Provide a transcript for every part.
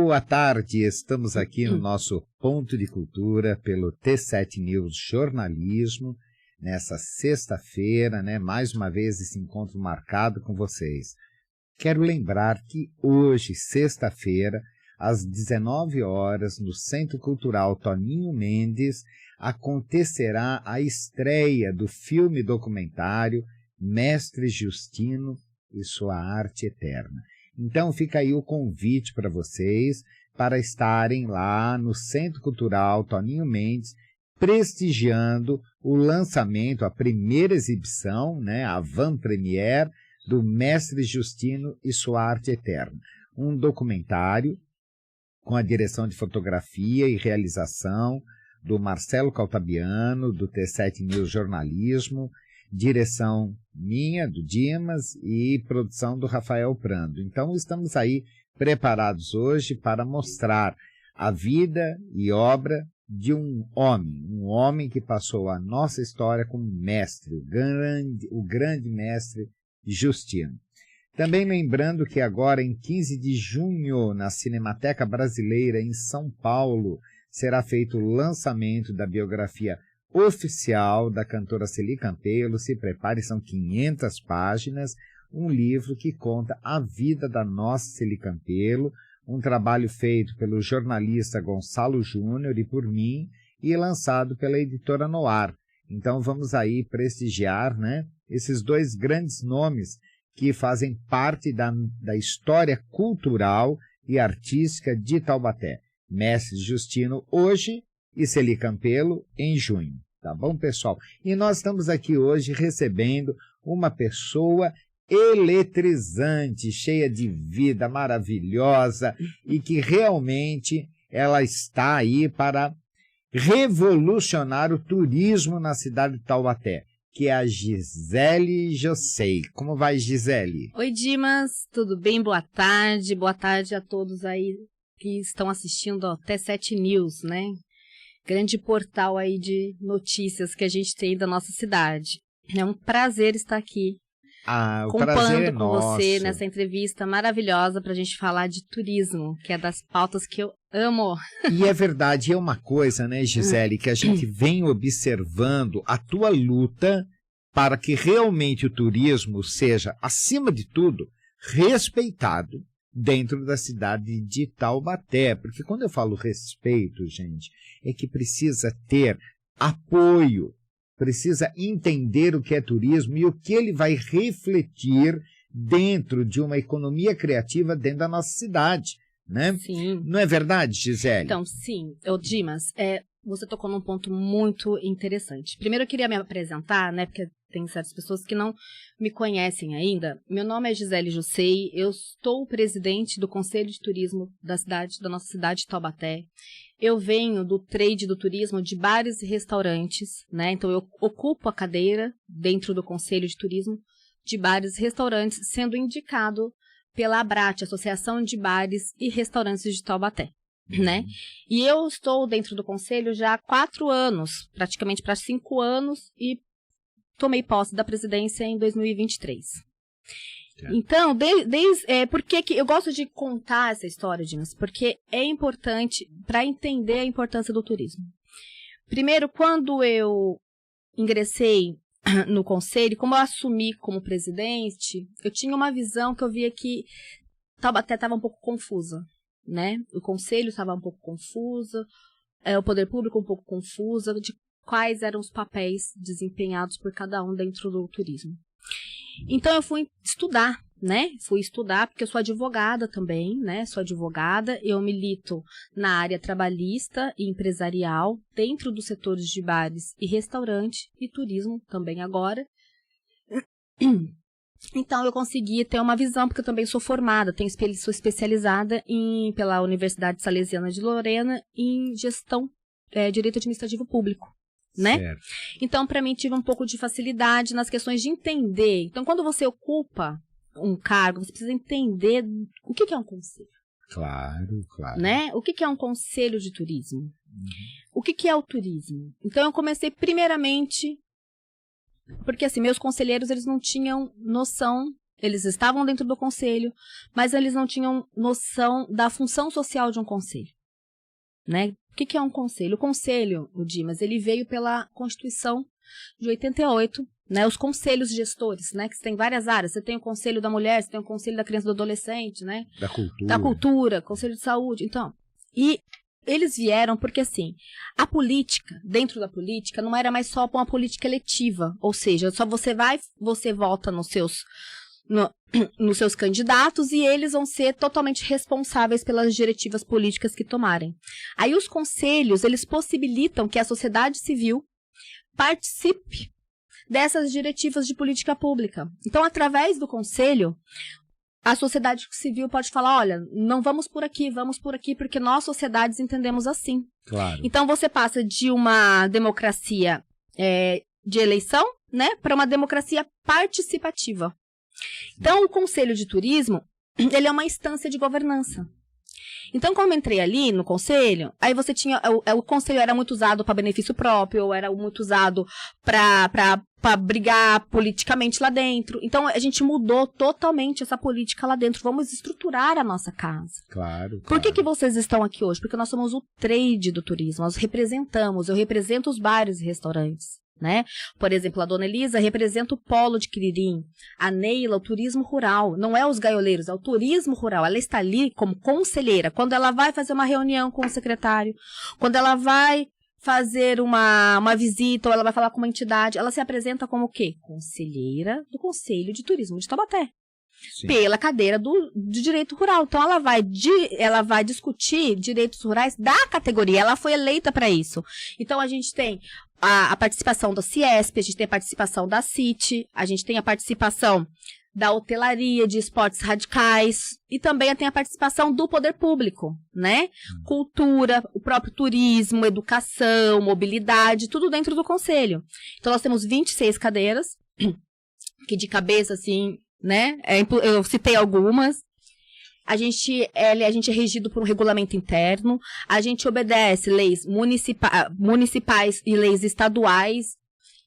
Boa tarde, estamos aqui no nosso Ponto de Cultura pelo T7 News Jornalismo, nessa sexta-feira, né? Mais uma vez esse encontro marcado com vocês. Quero lembrar que hoje, sexta-feira, às 19 horas, no Centro Cultural Toninho Mendes, acontecerá a estreia do filme documentário Mestre Justino e Sua Arte Eterna. Então fica aí o convite para vocês para estarem lá no Centro Cultural Toninho Mendes, prestigiando o lançamento, a primeira exibição, né, a avant-première do Mestre Justino e Sua Arte Eterna. Um documentário com a direção de fotografia e realização do Marcelo Caltabiano, do T7 News Jornalismo, direção minha, do Dimas, e produção do Rafael Prando. Então, estamos aí preparados hoje para mostrar a vida e obra de um homem que passou a nossa história como mestre, o grande mestre Justino. Também lembrando que agora, em 15 de junho, na Cinemateca Brasileira, em São Paulo, será feito o lançamento da biografia oficial da cantora Celi Campelo. Se prepare, são 500 páginas, um livro que conta a vida da nossa Celi Campelo, um trabalho feito pelo jornalista Gonçalo Júnior e por mim, e lançado pela editora Noir. Então vamos aí prestigiar, né, esses dois grandes nomes que fazem parte da história cultural e artística de Taubaté. Mestre Justino hoje e Celi Campelo em junho, tá bom, pessoal? E nós estamos aqui hoje recebendo uma pessoa eletrizante, cheia de vida, maravilhosa, e que realmente ela está aí para revolucionar o turismo na cidade de Taubaté, que é a Gisele Josei. Como vai, Gisele? Oi, Dimas, tudo bem? Boa tarde a todos aí que estão assistindo ao T7 News, né? Grande portal aí de notícias que a gente tem da nossa cidade. É um prazer estar aqui comparando com você nessa entrevista maravilhosa para a gente falar de turismo, que é das pautas que eu amo. E é verdade, é uma coisa, né, Gisele, que a gente vem observando a tua luta para que realmente o turismo seja, acima de tudo, respeitado dentro da cidade de Taubaté. Porque quando eu falo respeito, gente, é que precisa ter apoio, precisa entender o que é turismo e o que ele vai refletir dentro de uma economia criativa dentro da nossa cidade, né? Sim. Não é verdade, Gisele? Então, sim. Dimas, você tocou num ponto muito interessante. Primeiro eu queria me apresentar, né, porque tem certas pessoas que não me conhecem ainda. Meu nome é Gisele Josei, eu sou presidente do Conselho de Turismo da nossa cidade de Taubaté. Eu venho do trade do turismo de bares e restaurantes, né? Então eu ocupo a cadeira dentro do Conselho de Turismo de bares e restaurantes, sendo indicado pela ABRAT, Associação de Bares e Restaurantes de Taubaté, né? E eu estou dentro do conselho já há 4 anos, praticamente para 5 anos, e tomei posse da presidência em 2023. Então, por que eu gosto de contar essa história, Dimas? Porque é importante para entender a importância do turismo. Primeiro, quando eu ingressei no conselho, como eu assumi como presidente, eu tinha uma visão que eu via que Taubaté estava um pouco confusa, né? O conselho estava um pouco confuso, o poder público um pouco confuso, de quais eram os papéis desempenhados por cada um dentro do turismo. Então eu fui estudar, né? Fui estudar porque eu sou advogada também, né? Sou advogada, eu milito na área trabalhista e empresarial, dentro dos setores de bares e restaurante e turismo também agora. Então eu consegui ter uma visão, porque eu também sou formada, sou especializada pela Universidade Salesiana de Lorena em gestão, direito administrativo público. Né? Certo. Então, para mim, tive um pouco de facilidade nas questões de entender. Então, quando você ocupa um cargo, você precisa entender o que é um conselho. Claro. Né? O que é um conselho de turismo? O que é o turismo? Então, eu comecei primeiramente, porque assim, meus conselheiros, eles não tinham noção eles estavam dentro do conselho, mas eles não tinham noção da função social de um conselho, né? O que é um conselho? O conselho, o Dimas, ele veio pela Constituição de 88, né? Os conselhos gestores, né? Que você tem várias áreas. Você tem o conselho da mulher, você tem o conselho da criança e do adolescente, né? Da cultura, conselho de saúde. Então, e eles vieram porque, assim, a política, dentro da política, não era mais só uma política eletiva. Ou seja, só você vota nos seus candidatos e eles vão ser totalmente responsáveis pelas diretivas políticas que tomarem. Aí os conselhos, eles possibilitam que a sociedade civil participe dessas diretivas de política pública. Então, através do conselho, a sociedade civil pode falar, olha, não vamos por aqui, porque nós, sociedades, entendemos assim. Claro. Então, você passa de uma democracia de eleição, né, para uma democracia participativa. Então, o Conselho de Turismo, ele é uma instância de governança. Então, como eu entrei ali no conselho, aí você tinha... O conselho era muito usado para benefício próprio, ou era muito usado para brigar politicamente lá dentro. Então, a gente mudou totalmente essa política lá dentro. Vamos estruturar a nossa casa. Claro. Por que vocês estão aqui hoje? Porque nós somos o trade do turismo. Nós representamos, eu represento os bares e restaurantes, né? Por exemplo, a Dona Elisa representa o polo de Quiririm, a Neila, o turismo rural, não é os gaioleiros, é o turismo rural. Ela está ali como conselheira, quando ela vai fazer uma reunião com o secretário, quando ela vai fazer uma visita, ou ela vai falar com uma entidade, ela se apresenta como o quê? Conselheira do Conselho de Turismo de Taubaté. Sim. Pela cadeira do direito rural. Então, ela vai discutir direitos rurais da categoria. Ela foi eleita para isso. Então, a gente tem a participação da Ciesp, a gente tem a participação da CIT, a gente tem a participação da hotelaria, de esportes radicais, e também tem a participação do poder público, né? Cultura, o próprio turismo, educação, mobilidade, tudo dentro do conselho. Então, nós temos 26 cadeiras, que de cabeça, assim, né? Eu citei algumas. A gente é regido por um regulamento interno, a gente obedece leis municipais e leis estaduais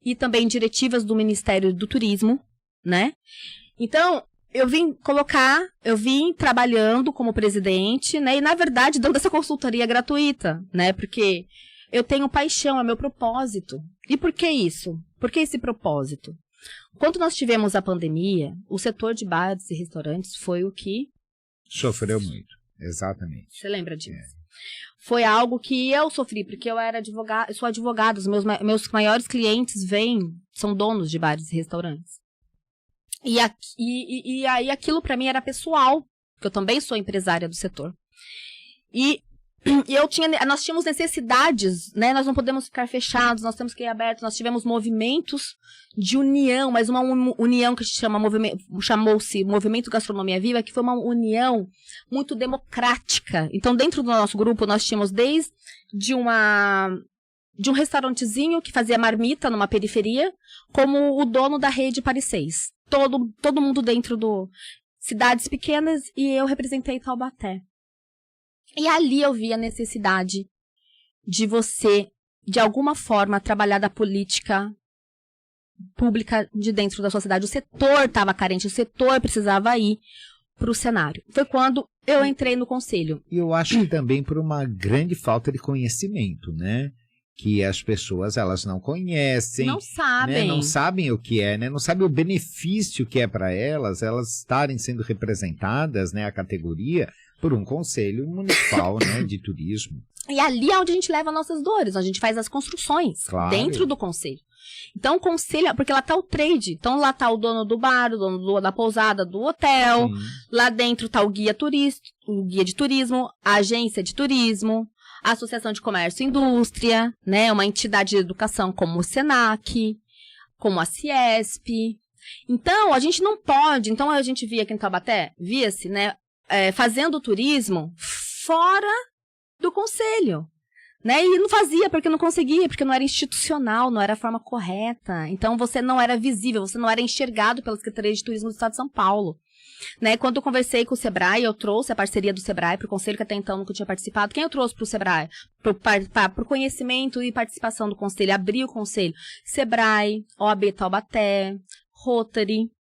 e também diretivas do Ministério do Turismo, né? Então, eu vim trabalhando como presidente, né? E, na verdade, dando essa consultoria gratuita, né? Porque eu tenho paixão, é meu propósito. E por que isso? Por que esse propósito? Quando nós tivemos a pandemia, o setor de bares e restaurantes foi o que sofreu muito, exatamente. Você lembra disso? Foi algo que eu sofri, porque eu sou advogada, os meus maiores clientes são donos de bares e restaurantes. E aí aquilo para mim era pessoal, porque eu também sou empresária do setor. E nós tínhamos necessidades, né? Nós não podemos ficar fechados, nós temos que ir abertos. Nós tivemos movimentos de união, mas uma união que chamou-se Movimento Gastronomia Viva, que foi uma união muito democrática. Então, dentro do nosso grupo, nós tínhamos desde de um restaurantezinho que fazia marmita numa periferia, como o dono da rede Paris 6. Todo mundo dentro do cidades pequenas, e eu representei Taubaté. E ali eu vi a necessidade de você, de alguma forma, trabalhar da política pública de dentro da sociedade. O setor estava carente, o setor precisava ir para o cenário. Foi quando eu entrei no conselho. E eu acho que também por uma grande falta de conhecimento, né? Que as pessoas, elas não conhecem. Não sabem. Né? Não sabem o que é, né? Não sabem o benefício que é para elas estarem sendo representadas, né? A categoria por um conselho municipal, né? De turismo. E ali é onde a gente leva nossas dores, onde a gente faz as construções, claro, dentro do conselho. Então, o conselho, porque lá está o trade. Então, lá está o dono do bar, o dono da pousada, do hotel. Sim. Lá dentro está o guia de turismo, a agência de turismo, a Associação de Comércio e Indústria, né? Uma entidade de educação como o SENAC, como a Ciesp. Então, a gente não pode... Então, a gente via aqui em Taubaté, via-se, né? Fazendo turismo fora do conselho. Né? E não fazia porque não conseguia, porque não era institucional, não era a forma correta. Então, você não era visível, você não era enxergado pela Secretaria de Turismo do Estado de São Paulo. Né? Quando eu conversei com o Sebrae, eu trouxe a parceria do Sebrae para o conselho, que até então nunca tinha participado. Quem eu trouxe para o Sebrae? Para o conhecimento e participação do conselho, abrir o conselho. Sebrae, OAB Taubaté, Rotary.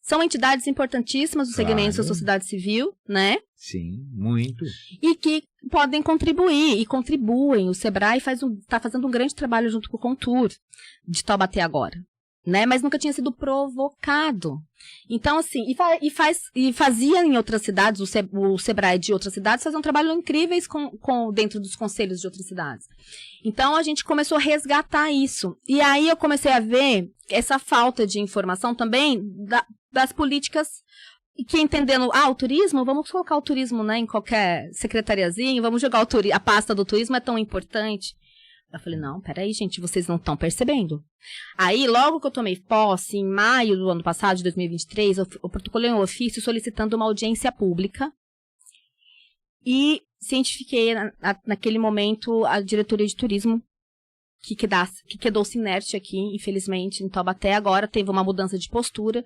São entidades importantíssimas do segmento da sociedade civil, né? Sim, muito. E que podem contribuir, e contribuem. O Sebrae está fazendo um grande trabalho junto com o Contur, de Taubaté agora, né? Mas nunca tinha sido provocado. Então, assim, e fazia em outras cidades, o Sebrae de outras cidades fazia um trabalho incríveis dentro dos conselhos de outras cidades. Então, a gente começou a resgatar isso. E aí eu comecei a ver essa falta de informação também das políticas, que entendendo, o turismo, vamos colocar o turismo, né, em qualquer secretariazinho, vamos jogar a pasta do turismo, é tão importante. Eu falei, não, peraí, gente, vocês não estão percebendo. Aí, logo que eu tomei posse, em maio do ano passado, de 2023, eu protocolei um ofício solicitando uma audiência pública e cientifiquei, naquele momento, a diretoria de turismo, que quedou-se inerte aqui, infelizmente, em Taubaté. Agora teve uma mudança de postura,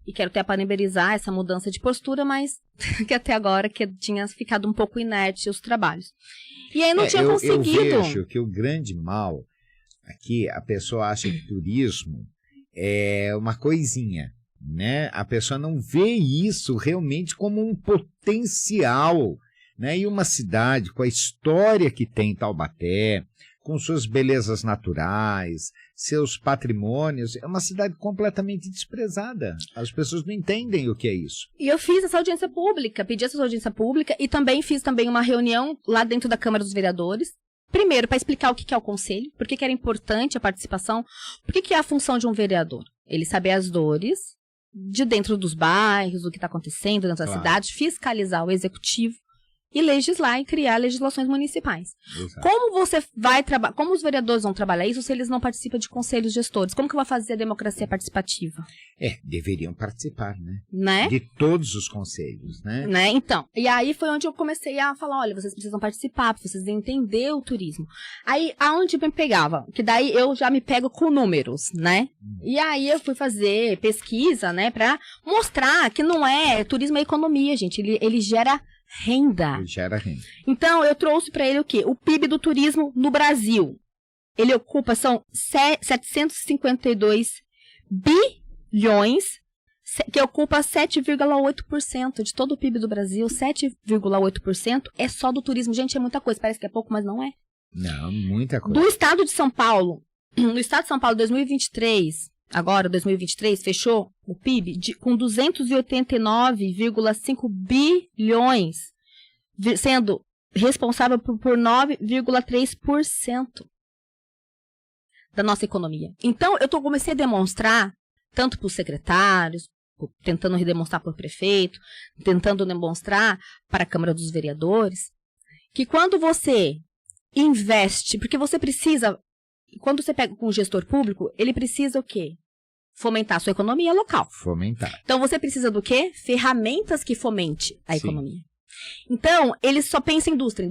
e quero até parabenizar essa mudança de postura, mas que até agora que tinha ficado um pouco inerte os trabalhos. E aí não tinha conseguido. Eu vejo que o grande mal aqui, a pessoa acha que turismo é uma coisinha, né? A pessoa não vê isso realmente como um potencial, né? E uma cidade com a história que tem Taubaté, com suas belezas naturais, seus patrimônios, é uma cidade completamente desprezada. As pessoas não entendem o que é isso. E eu fiz essa audiência pública, pedi essa audiência pública e também fiz uma reunião lá dentro da Câmara dos Vereadores. Primeiro, para explicar o que é o Conselho, por que era importante a participação, por que é a função de um vereador. Ele saber as dores de dentro dos bairros, o que está acontecendo dentro da cidade, fiscalizar o executivo e legislar e criar legislações municipais. Exato. Como os vereadores vão trabalhar isso se eles não participam de conselhos gestores? Como que vai fazer a democracia participativa? Deveriam participar, né? De todos os conselhos, né? Então, e aí foi onde eu comecei a falar, olha, vocês precisam participar, vocês entender o turismo. Aí, aonde me pegava? Que daí eu já me pego com números, né? E aí eu fui fazer pesquisa, né, pra mostrar que não é turismo, é economia, gente. Ele gera renda. Então, eu trouxe para ele o quê? O PIB do turismo no Brasil. Ele ocupa, são 752 bilhões, que ocupa 7,8% de todo o PIB do Brasil. 7,8% é só do turismo. Gente, é muita coisa. Parece que é pouco, mas não é. Não, muita coisa. Do estado de São Paulo, no estado de São Paulo, 2023, fechou o PIB com 289,5 bilhões, sendo responsável por 9,3% da nossa economia. Então, eu comecei a demonstrar, tanto para os secretários, tentando demonstrar para o prefeito, tentando demonstrar para a Câmara dos Vereadores, que quando você investe, porque você precisa, quando você pega com um gestor público, ele precisa o quê? Fomentar a sua economia local. Fomentar. Então, você precisa do quê? Ferramentas que fomente a economia. Então, ele só pensa em indústria.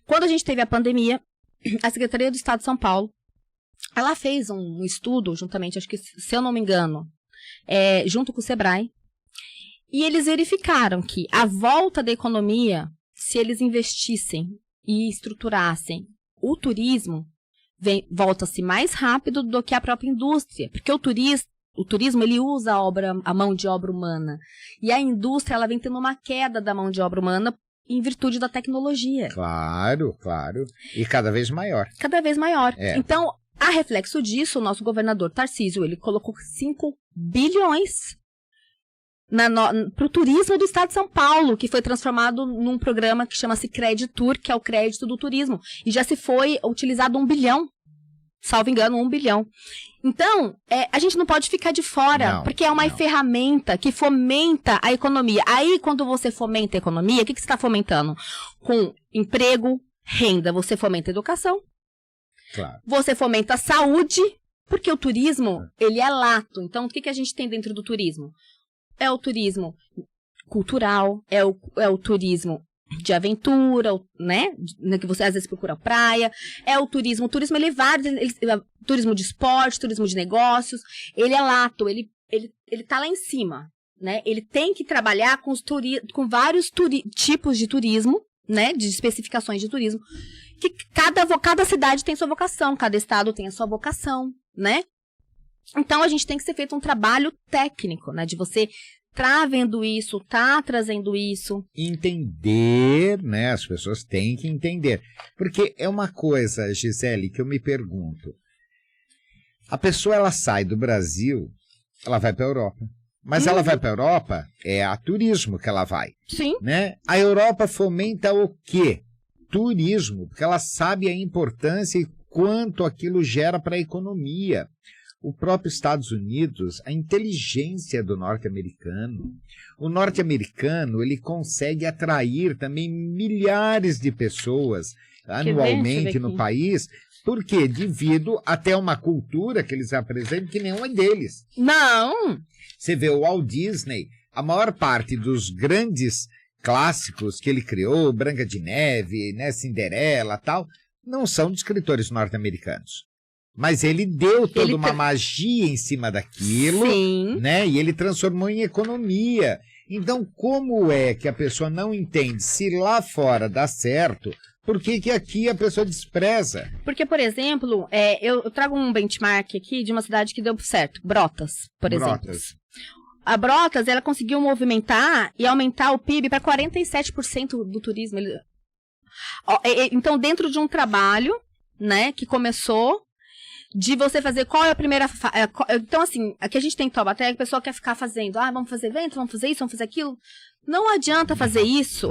Quando a gente teve a pandemia, a Secretaria do Estado de São Paulo, ela fez um estudo, juntamente, acho que, se eu não me engano, junto com o Sebrae, e eles verificaram que a volta da economia, se eles investissem e estruturassem o turismo, volta-se mais rápido do que a própria indústria, porque o turismo ele usa a mão de obra humana, e a indústria ela vem tendo uma queda da mão de obra humana em virtude da tecnologia. Claro, e cada vez maior. Então, a reflexo disso, o nosso governador Tarcísio, ele colocou 5 bilhões para o turismo do estado de São Paulo, que foi transformado num programa que chama-se Creditur, que é o crédito do turismo. E já se foi utilizado 1 bilhão, salvo engano, 1 bilhão. Então, a gente não pode ficar de fora, porque é uma ferramenta que fomenta a economia. Aí, quando você fomenta a economia, o que você está fomentando? Com emprego, renda, você fomenta a educação, você fomenta a saúde, porque o turismo, ele é lato. Então, o que a gente tem dentro do turismo? É o turismo cultural, é o turismo de aventura, né? Que você às vezes procura praia. É o turismo. O turismo, ele é vários. Turismo de esporte, turismo de negócios. Ele é lato, ele tá lá em cima, né? Ele tem que trabalhar com vários tipos de turismo, né? De especificações de turismo. Que cada cidade tem sua vocação, cada estado tem a sua vocação, né? Então, a gente tem que ser feito um trabalho técnico, né? De você tá vendo isso, tá trazendo isso. Entender, né? As pessoas têm que entender. Porque é uma coisa, Gisele, que eu me pergunto. A pessoa, ela sai do Brasil, ela vai para a Europa. Mas ela vai para a Europa, é a turismo que ela vai. Sim. Né? A Europa fomenta o quê? Turismo, porque ela sabe a importância e quanto aquilo gera para a economia. O próprio Estados Unidos, a inteligência do norte-americano. O norte-americano, ele consegue atrair também milhares de pessoas anualmente no país. Por quê? Devido até uma cultura que eles apresentam que nenhuma deles. Não! Você vê o Walt Disney, a maior parte dos grandes clássicos que ele criou, Branca de Neve, né, Cinderela, tal, não são de escritores norte-americanos. Mas ele deu toda uma magia em cima daquilo, né? E ele transformou em economia. Então, como é que a pessoa não entende se lá fora dá certo, por que aqui a pessoa despreza? Porque, por exemplo, eu trago um benchmark aqui de uma cidade que deu certo, Brotas, por exemplo. A Brotas, ela conseguiu movimentar e aumentar o PIB para 47% do turismo. Então, dentro de um trabalho, né, que começou de você fazer qual é a primeira... Então, assim, aqui a gente tem Taubaté, a pessoa quer ficar fazendo, vamos fazer evento, vamos fazer isso, vamos fazer aquilo. Não adianta fazer isso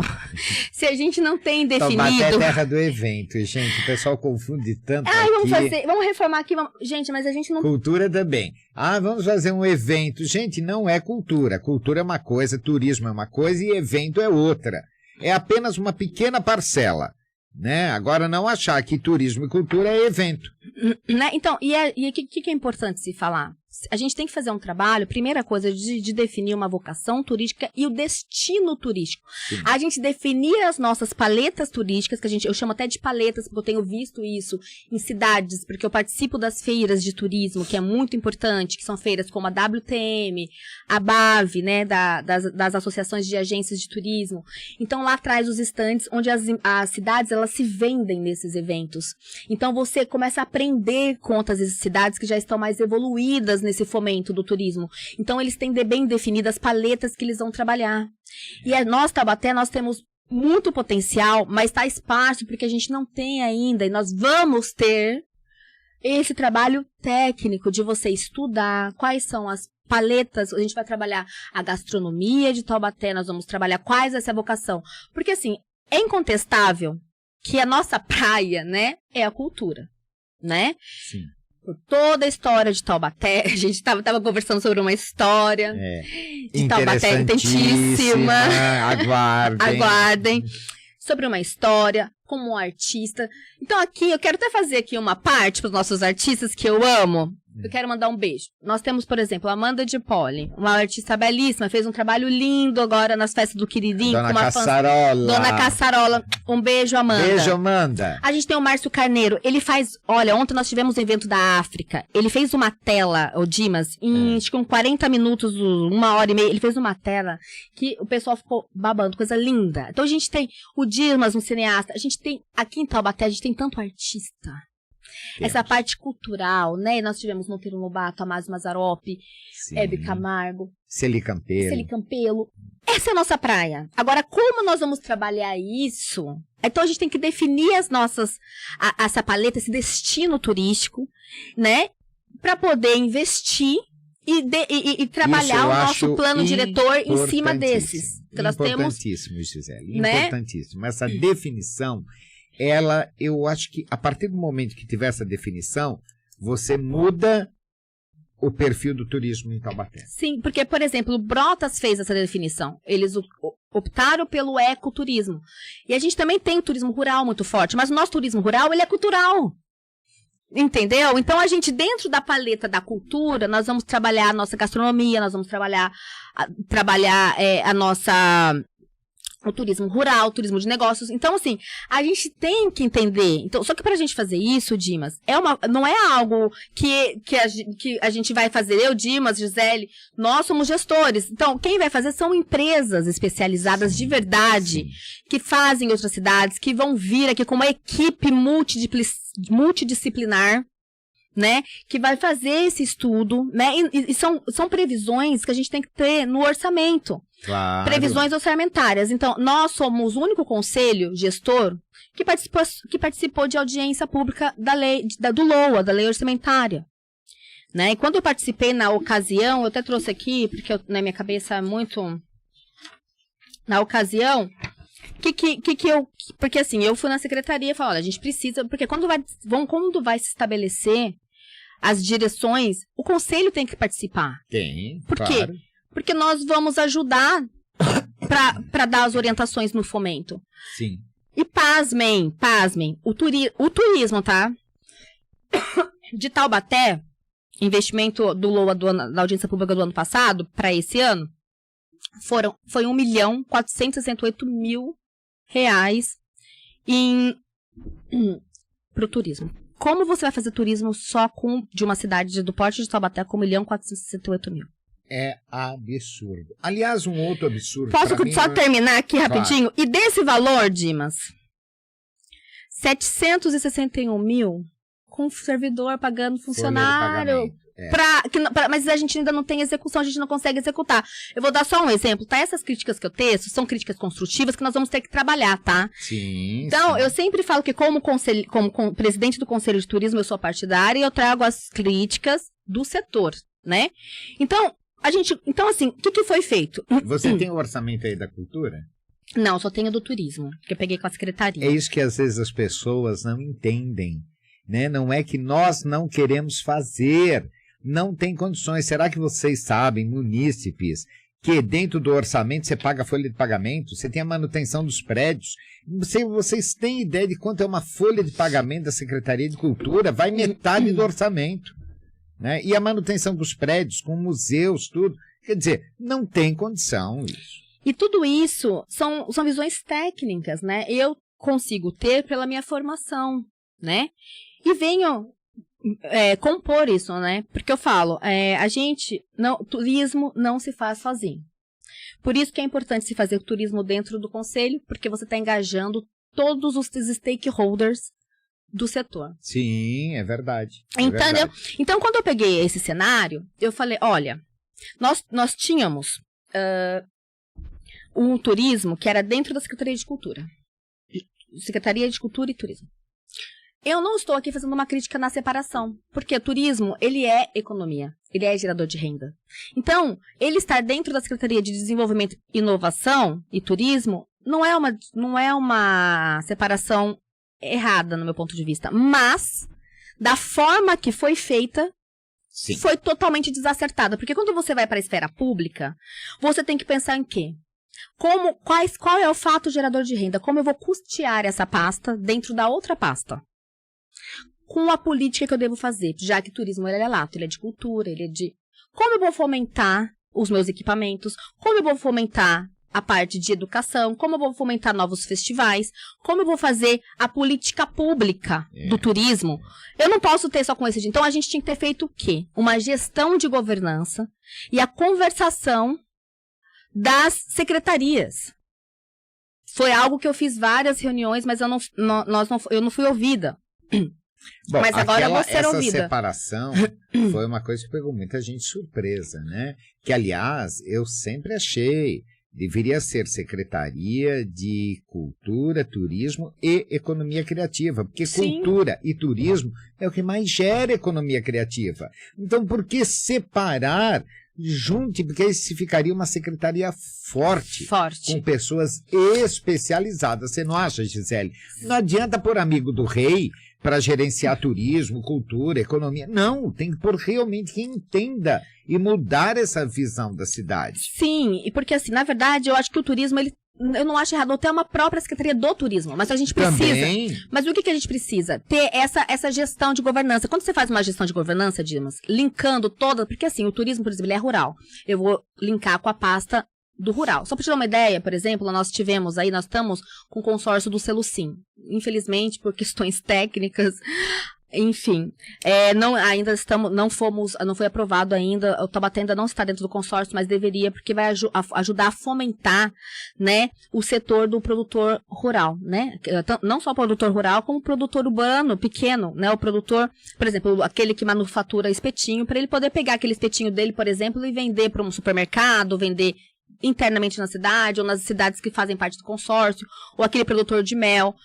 se a gente não tem definido... Taubaté é terra do evento, gente, o pessoal confunde tanto vamos reformar aqui, gente, mas a gente não... Cultura também. Vamos fazer um evento. Gente, não é cultura. Cultura é uma coisa, turismo é uma coisa e evento é outra. É apenas uma pequena parcela. Né? Agora, não achar que turismo e cultura é evento. Né? Então, e o que é importante se falar? A gente tem que fazer um trabalho, primeira coisa, de definir uma vocação turística e o destino turístico. Sim. A gente definir as nossas paletas turísticas, que eu chamo até de paletas, porque eu tenho visto isso em cidades, porque eu participo das feiras de turismo, que é muito importante, que são feiras como a WTM, a BAV, né, das associações de agências de turismo. Então, lá atrás os estandes, onde as cidades, elas se vendem nesses eventos. Então, você começa a aprender com outras cidades que já estão mais evoluídas nesse fomento do turismo. Então, eles têm bem definidas as paletas que eles vão trabalhar. E nós, Taubaté, nós temos muito potencial, mas está espaço porque a gente não tem ainda, e nós vamos ter esse trabalho técnico de você estudar quais são as paletas. A gente vai trabalhar a gastronomia de Taubaté, nós vamos trabalhar quais essa vocação. Porque, assim, é incontestável que a nossa praia, né, é a cultura, né? Sim. Por toda a história de Taubaté, a gente tava conversando sobre uma história de Taubaté interessantíssima. Aguardem. Sobre uma história, como um artista. Então aqui, eu quero até fazer aqui uma parte para os nossos artistas que eu amo. Eu quero mandar um beijo. Nós temos, por exemplo, a Amanda de Poli, uma artista belíssima, fez um trabalho lindo agora nas festas do Quiririm. Dona Caçarola. Dona Caçarola. Um beijo, Amanda. Beijo, Amanda. A gente tem o Márcio Carneiro. Ele faz... Olha, ontem nós tivemos um evento da África. Ele fez uma tela, o Dimas, em acho que uns 40 minutos, 1h30. Ele fez uma tela que o pessoal ficou babando. Coisa linda. Então a gente tem o Dimas, um cineasta. A gente tem... Aqui em Taubaté, a gente tem tanto artista. Essa parte cultural, né? Nós tivemos Monteiro Lobato, Amásio Mazzaropi, Hebe Camargo, Celi Campelo. Essa é a nossa praia. Agora, como nós vamos trabalhar isso? Então, a gente tem que definir essa paleta, esse destino turístico, né? Para poder investir e trabalhar o nosso plano diretor em cima desses. Que nós temos, importantíssimo, Gisele. Né? Importantíssimo. Essa definição... eu acho que a partir do momento que tiver essa definição, você muda o perfil do turismo em Taubaté. Sim, porque, por exemplo, o Brotas fez essa definição. Eles optaram pelo ecoturismo. E a gente também tem o turismo rural muito forte, mas o nosso turismo rural, ele é cultural. Entendeu? Então, a gente, dentro da paleta da cultura, nós vamos trabalhar a nossa gastronomia, nós vamos trabalhar a nossa... o turismo rural, o turismo de negócios. Então, assim, a gente tem que entender. Então, só que pra gente fazer isso, Dimas, não é algo que a gente vai fazer. Eu, Dimas, Gisele, nós somos gestores. Então, quem vai fazer são empresas especializadas de verdade, que fazem em outras cidades, que vão vir aqui com uma equipe multidisciplinar, né, que vai fazer esse estudo, né, e são previsões que a gente tem que ter no orçamento. Claro. Previsões orçamentárias. Então, nós somos o único conselho gestor que participou de audiência pública do LOA, da Lei Orçamentária. Né? E quando eu participei na ocasião, eu até trouxe aqui, porque na minha cabeça é muito... Na ocasião, porque assim, eu fui na secretaria e falei, olha, a gente precisa... Porque quando vai se estabelecer as direções, o conselho tem que participar. Tem, Por quê? claro. Porque nós vamos ajudar para dar as orientações no fomento. Sim. E pasmem, o turismo, tá? De Taubaté, investimento do LOA da audiência pública do ano passado, para esse ano, foi R$1.468.000 para o turismo. Como você vai fazer turismo só de uma cidade do porte de Taubaté com R$1.468.000? É absurdo. Aliás, um outro absurdo... Posso só terminar aqui rapidinho? Claro. E desse valor, Dimas, 761.000 com o servidor pagando funcionário. Mas a gente ainda não tem execução, a gente não consegue executar. Eu vou dar só um exemplo, tá? Essas críticas que eu teço são críticas construtivas que nós vamos ter que trabalhar, tá? Sim. Então, sim. eu sempre falo que como presidente do Conselho de Turismo, eu sou partidária e eu trago as críticas do setor, né? Então, assim, o que foi feito? Você tem o orçamento aí da cultura? Não, só tenho do turismo, que eu peguei com a secretaria. É isso que às vezes as pessoas não entendem, né? Não é que nós não queremos fazer, não tem condições. Será que vocês sabem, munícipes, que dentro do orçamento você paga a folha de pagamento, você tem a manutenção dos prédios? Vocês têm ideia de quanto é uma folha de pagamento da Secretaria de Cultura? Vai metade do orçamento. Né? E a manutenção dos prédios, com museus, tudo. Quer dizer, não tem condição isso. E tudo isso são visões técnicas, né? Eu consigo ter pela minha formação, né? E venho compor isso, né? Porque eu falo, turismo não se faz sozinho. Por isso que é importante se fazer turismo dentro do conselho, porque você está engajando todos os stakeholders do setor. Sim, é verdade. Entendeu? Então, quando eu peguei esse cenário, eu falei, olha, nós tínhamos um turismo que era dentro da Secretaria de Cultura. Secretaria de Cultura e Turismo. Eu não estou aqui fazendo uma crítica na separação, porque o turismo, ele é economia, ele é gerador de renda. Então, ele estar dentro da Secretaria de Desenvolvimento, Inovação e Turismo não é uma separação errada, no meu ponto de vista, mas da forma que foi feita, sim, foi totalmente desacertada. Porque quando você vai para a esfera pública, você tem que pensar em quê? Qual é o fato gerador de renda? Como eu vou custear essa pasta dentro da outra pasta? Com a política que eu devo fazer, já que turismo ele é lato, ele é de cultura, ele é de... Como eu vou fomentar os meus equipamentos? Como eu vou fomentar a parte de educação? Como eu vou fomentar novos festivais? Como eu vou fazer a política pública do turismo? Eu não posso ter só com esse... Então, a gente tinha que ter feito o quê? Uma gestão de governança e a conversação das secretarias. Foi algo que eu fiz várias reuniões, mas eu não fui ouvida. Bom, mas agora eu vou ser essa ouvida. Separação foi uma coisa que pegou muita gente surpresa, né? Que, aliás, eu sempre achei, deveria ser Secretaria de Cultura, Turismo e Economia Criativa, porque Sim. Cultura e turismo é o que mais gera economia criativa. Então, por que separar? Junte, porque aí se ficaria uma secretaria forte, com pessoas especializadas. Você não acha, Gisele? Não adianta pôr amigo do rei para gerenciar turismo, cultura, economia. Não, tem que pôr realmente quem entenda e mudar essa visão da cidade. Sim, e porque assim, na verdade, eu acho que o turismo, eu não acho errado ter uma própria secretaria do turismo, mas a gente precisa. Também. Mas o que a gente precisa? Ter essa gestão de governança. Quando você faz uma gestão de governança, Dimas, linkando toda, porque assim, o turismo, por exemplo, ele é rural. Eu vou linkar com a pasta do rural. Só para te dar uma ideia, por exemplo, nós estamos com o consórcio do Selucim. Infelizmente, por questões técnicas, Enfim, não foi aprovado ainda, o Taubaté ainda não está dentro do consórcio, mas deveria, porque vai ajudar a fomentar, né, o setor do produtor rural, né, não só o produtor rural, como o produtor urbano, pequeno, né, o produtor, por exemplo, aquele que manufatura espetinho, para ele poder pegar aquele espetinho dele, por exemplo, e vender para um supermercado, vender internamente na cidade, ou nas cidades que fazem parte do consórcio, ou aquele produtor de mel.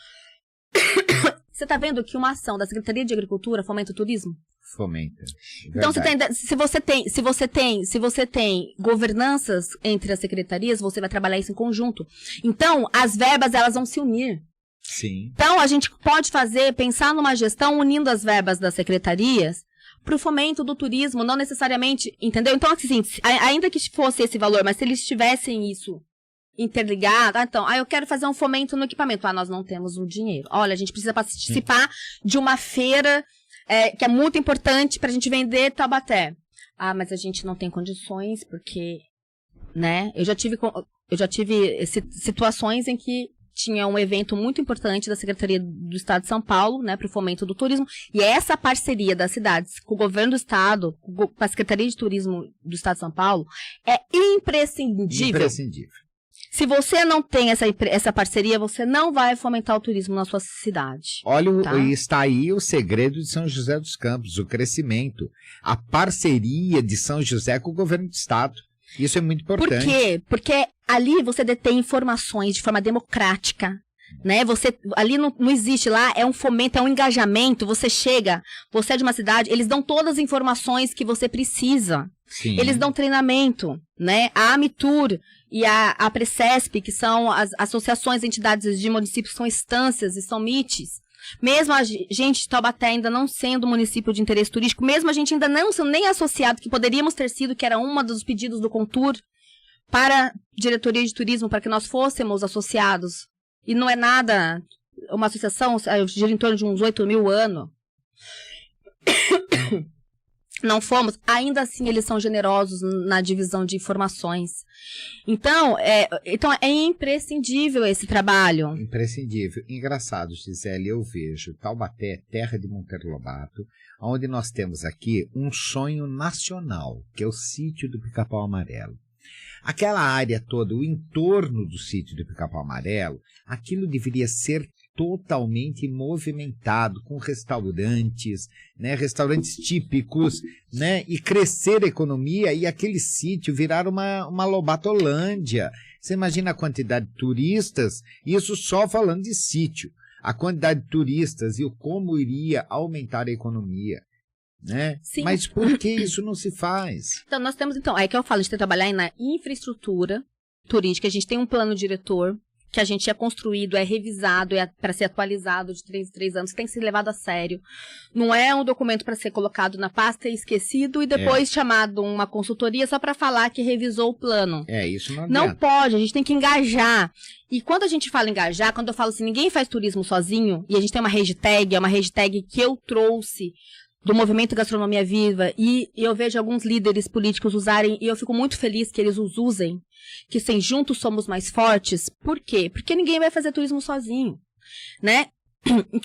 Você está vendo que uma ação da Secretaria de Agricultura fomenta o turismo? Fomenta. Então, se você tem governanças entre as secretarias, você vai trabalhar isso em conjunto. Então, as verbas, elas vão se unir. Sim. Então, a gente pode pensar numa gestão unindo as verbas das secretarias para o fomento do turismo, não necessariamente, entendeu? Então, assim, ainda que fosse esse valor, mas se eles tivessem isso interligado, eu quero fazer um fomento no equipamento. Nós não temos o dinheiro. Olha, a gente precisa participar de uma feira que é muito importante para a gente vender Taubaté. Mas a gente não tem condições, porque, né? Eu já tive situações em que tinha um evento muito importante da Secretaria do Estado de São Paulo, né, para o fomento do turismo, e essa parceria das cidades com o governo do Estado, com a Secretaria de Turismo do Estado de São Paulo, é imprescindível. Imprescindível. Se você não tem essa parceria, você não vai fomentar o turismo na sua cidade. Olha, está aí o segredo de São José dos Campos, o crescimento, a parceria de São José com o governo do Estado. Isso é muito importante. Por quê? Porque ali você detém informações de forma democrática, né? Ali não existe, lá é um fomento, é um engajamento, você é de uma cidade, eles dão todas as informações que você precisa. Sim. Eles dão treinamento, né? A Amitur e a Precesp, que são as associações, entidades de municípios, são instâncias e são MITs. Mesmo a gente de Taubaté ainda não sendo município de interesse turístico, mesmo a gente ainda não sendo nem associado, que poderíamos ter sido, que era um dos pedidos do Contur para a diretoria de turismo, para que nós fôssemos associados. E não é nada, uma associação gira em torno de uns 8 mil ano. Não fomos, ainda assim eles são generosos na divisão de informações. Então é imprescindível esse trabalho. Imprescindível. Engraçado, Gisele, eu vejo Taubaté, terra de Monteiro Lobato, onde nós temos aqui um sonho nacional, que é o sítio do Pica-Pau Amarelo. Aquela área toda, o entorno do sítio do Pica-Pau Amarelo, aquilo deveria ser totalmente movimentado, com restaurantes, né, restaurantes típicos, né, e crescer a economia e aquele sítio virar uma Lobatolândia. Você imagina a quantidade de turistas, isso só falando de sítio, a quantidade de turistas e o como iria aumentar a economia. Né? Sim. Mas por que isso não se faz? Então, nós temos, é que eu falo, a gente tem que trabalhar na infraestrutura turística, a gente tem um plano diretor, que a gente é construído, é revisado, é para ser atualizado de 3 em 3 anos, tem que ser levado a sério. Não é um documento para ser colocado na pasta e esquecido e depois chamado uma consultoria só para falar que revisou o plano. Isso não adianta. Não pode, a gente tem que engajar. E quando a gente fala engajar, quando eu falo assim, ninguém faz turismo sozinho, e a gente tem uma hashtag, é uma hashtag que eu trouxe do Movimento Gastronomia Viva, e eu vejo alguns líderes políticos usarem, e eu fico muito feliz que eles os usem, que sem juntos somos mais fortes. Por quê? Porque ninguém vai fazer turismo sozinho, né?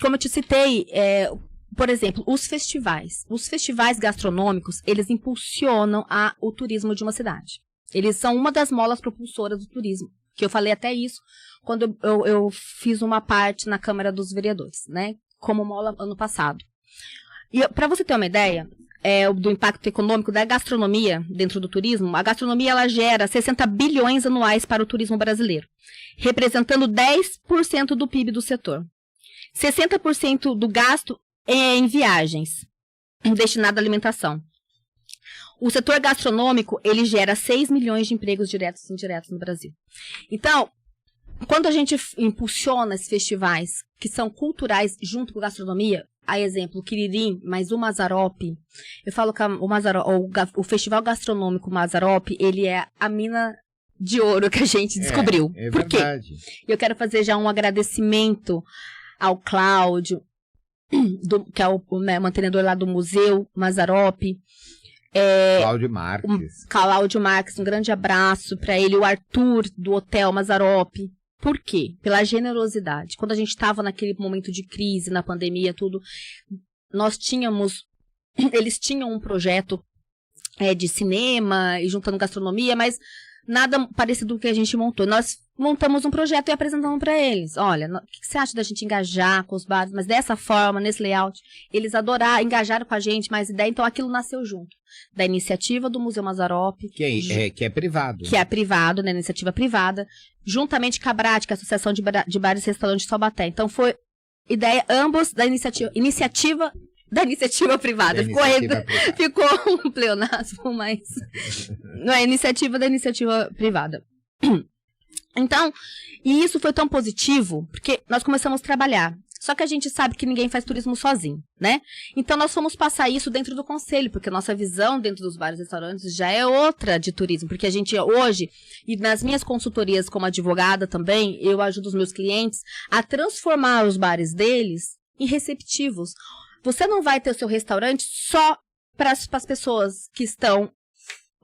Como eu te citei, por exemplo, os festivais gastronômicos, eles impulsionam o turismo de uma cidade. Eles são uma das molas propulsoras do turismo, que eu falei até isso quando eu fiz uma parte na Câmara dos Vereadores, né? Como mola ano passado. E para você ter uma ideia do impacto econômico da gastronomia dentro do turismo, a gastronomia ela gera 60 bilhões anuais para o turismo brasileiro, representando 10% do PIB do setor. 60% do gasto é em viagens, destinado à alimentação. O setor gastronômico, ele gera 6 milhões de empregos diretos e indiretos no Brasil. Então, quando a gente impulsiona esses festivais que são culturais junto com a gastronomia, a exemplo, o Quiririm, mas o Mazzaropi, eu falo que o Festival Gastronômico Mazzaropi, ele é a mina de ouro que a gente descobriu. Por quê? Eu quero fazer já um agradecimento ao Cláudio, que é o mantenedor lá do Museu Mazzaropi. Cláudio Marques, um grande abraço para ele, o Arthur do Hotel Mazzaropi. Por quê? Pela generosidade. Quando a gente estava naquele momento de crise, na pandemia, tudo, eles tinham um projeto de cinema e juntando gastronomia, mas nada parecido com o que a gente montou. Nós montamos um projeto e apresentamos para eles. Olha, o que você acha da gente engajar com os bares, mas dessa forma, nesse layout? Eles adoraram, engajaram com a gente, mais ideia, então aquilo nasceu junto. Da iniciativa do Museu Mazzaropi. Que é privado. Que é privado, né, iniciativa privada, juntamente com a BRAT, que é a Associação de Bares e Restaurantes de Taubaté. Então foi ideia ambos da iniciativa privada. Ficou um pleonasmo, mas não é iniciativa da iniciativa privada. Então, e isso foi tão positivo, porque nós começamos a trabalhar. Só que a gente sabe que ninguém faz turismo sozinho, né? Então nós fomos passar isso dentro do conselho, porque a nossa visão dentro dos bares e restaurantes já é outra de turismo, porque a gente hoje, e nas minhas consultorias como advogada também, eu ajudo os meus clientes a transformar os bares deles em receptivos. Você não vai ter o seu restaurante só para as pessoas que estão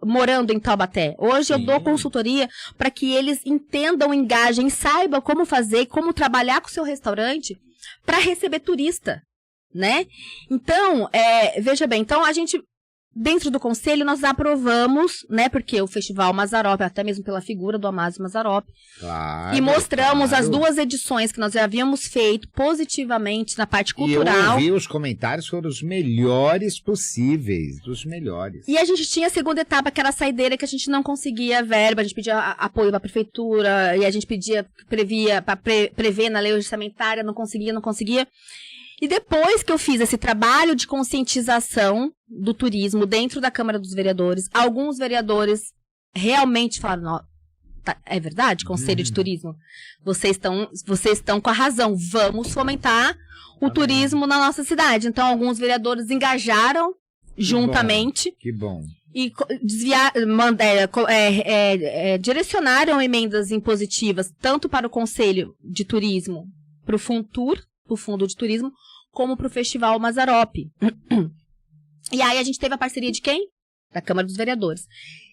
morando em Taubaté. Hoje eu dou consultoria para que eles entendam, engajem, saibam como fazer, como trabalhar com o seu restaurante para receber turista, né? Então, veja bem, então a gente, dentro do conselho, nós aprovamos, né, porque o Festival Mazzaropi, até mesmo pela figura do Amásio Mazzaropi, e mostramos as 2 edições que nós já havíamos feito positivamente na parte cultural. E eu ouvi os comentários, foram os melhores possíveis, dos melhores. E a gente tinha a segunda etapa, que era a saideira, que a gente não conseguia verba, a gente pedia apoio para a prefeitura, e a gente previa para prever na lei orçamentária, não conseguia. E depois que eu fiz esse trabalho de conscientização do turismo dentro da Câmara dos Vereadores, alguns vereadores realmente falaram, é verdade, Conselho de Turismo, vocês estão com a razão, vamos fomentar o turismo na nossa cidade. Então, alguns vereadores engajaram juntamente. Que bom. E direcionaram emendas impositivas, tanto para o Conselho de Turismo, para o Funtur, o Fundo de Turismo, como para o Festival Mazzaropi. E aí a gente teve a parceria de quem? Da Câmara dos Vereadores.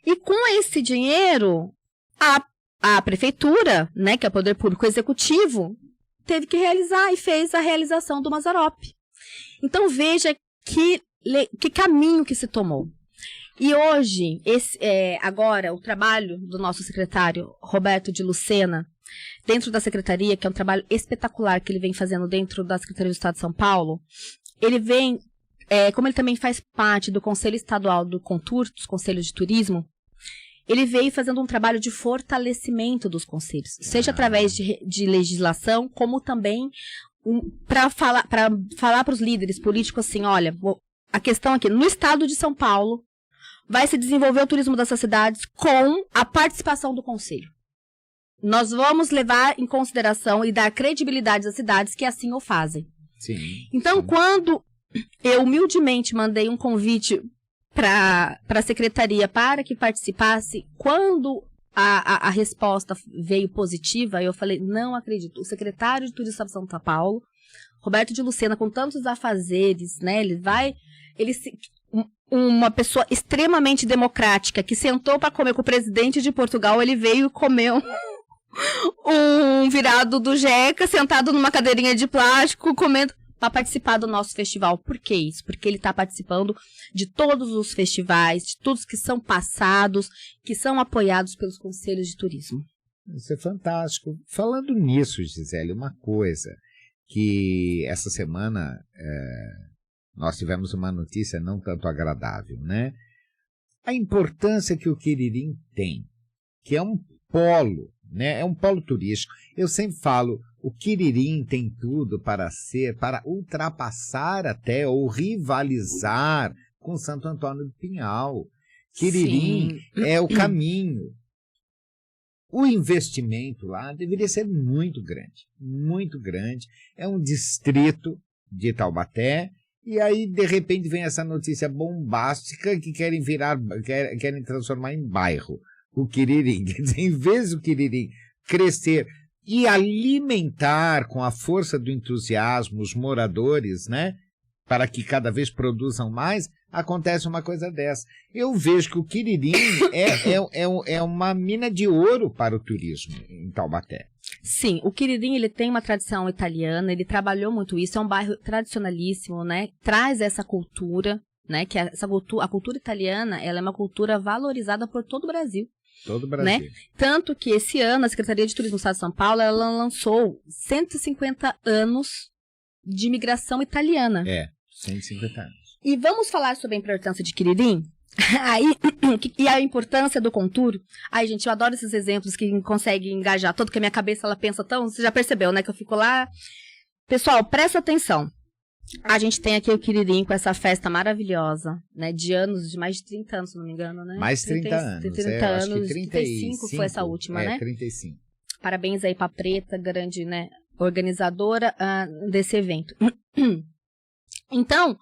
E com esse dinheiro, a prefeitura, né, que é o Poder Público Executivo, teve que realizar e fez a realização do Mazzaropi. Então veja que caminho que se tomou. E hoje, agora, o trabalho do nosso secretário Roberto de Lucena, dentro da secretaria, que é um trabalho espetacular que ele vem fazendo dentro da Secretaria do Estado de São Paulo, ele vem, como ele também faz parte do Conselho Estadual do Contur, dos Conselhos de Turismo, ele veio fazendo um trabalho de fortalecimento dos conselhos, seja através de legislação, como também para falar para os líderes políticos assim, olha, a questão aqui, no estado de São Paulo, vai se desenvolver o turismo dessas cidades com a participação do conselho. Nós vamos levar em consideração e dar credibilidade às cidades que assim o fazem. Sim. Então, quando eu humildemente mandei um convite para a secretaria para que participasse, quando a resposta veio positiva, eu falei, não acredito. O secretário de Turismo do Estado de São Paulo, Roberto de Lucena, com tantos afazeres, né, uma pessoa extremamente democrática, que sentou para comer com o presidente de Portugal, ele veio e comeu um virado do Jeca, sentado numa cadeirinha de plástico, comendo, para participar do nosso festival. Por que isso? Porque ele está participando de todos os festivais, de todos que são passados, que são apoiados pelos conselhos de turismo. Isso é fantástico. Falando nisso, Gisele, uma coisa que essa semana nós tivemos uma notícia não tanto agradável, né? A importância que o Quiririm tem, que é um polo, né? É um polo turístico. Eu sempre falo, o Quiririm tem tudo para ultrapassar até ou rivalizar com Santo Antônio do Pinhal. Quiririm é o caminho. O investimento lá deveria ser muito grande, muito grande. É um distrito de Taubaté, e aí, de repente, vem essa notícia bombástica que querem transformar em bairro o Quiririm. Quer dizer, em vez do Quiririm crescer e alimentar com a força do entusiasmo os moradores, né, para que cada vez produzam mais, acontece uma coisa dessa. Eu vejo que o Quiririm é uma mina de ouro para o turismo em Taubaté. Sim, o Quiririm, ele tem uma tradição italiana, ele trabalhou muito isso, é um bairro tradicionalíssimo, né? Traz essa cultura, né? Que a cultura italiana, ela é uma cultura valorizada por todo o Brasil. Todo o Brasil. Né? Tanto que esse ano a Secretaria de Turismo do Estado de São Paulo, ela lançou 150 anos de imigração italiana. 150 anos. E vamos falar sobre a importância de Quiririm? E a importância do Contur. Ai, gente, eu adoro esses exemplos que conseguem engajar todo, que a minha cabeça ela pensa tão. Você já percebeu, né? Que eu fico lá. Pessoal, presta atenção. A gente tem aqui o Quiririm com essa festa maravilhosa, né? De mais de 30 anos, se não me engano, né? Mais 30 anos. 30 anos, acho que 35 foi essa última, né? 35. Parabéns aí pra Preta, grande, né? Organizadora desse evento. Então,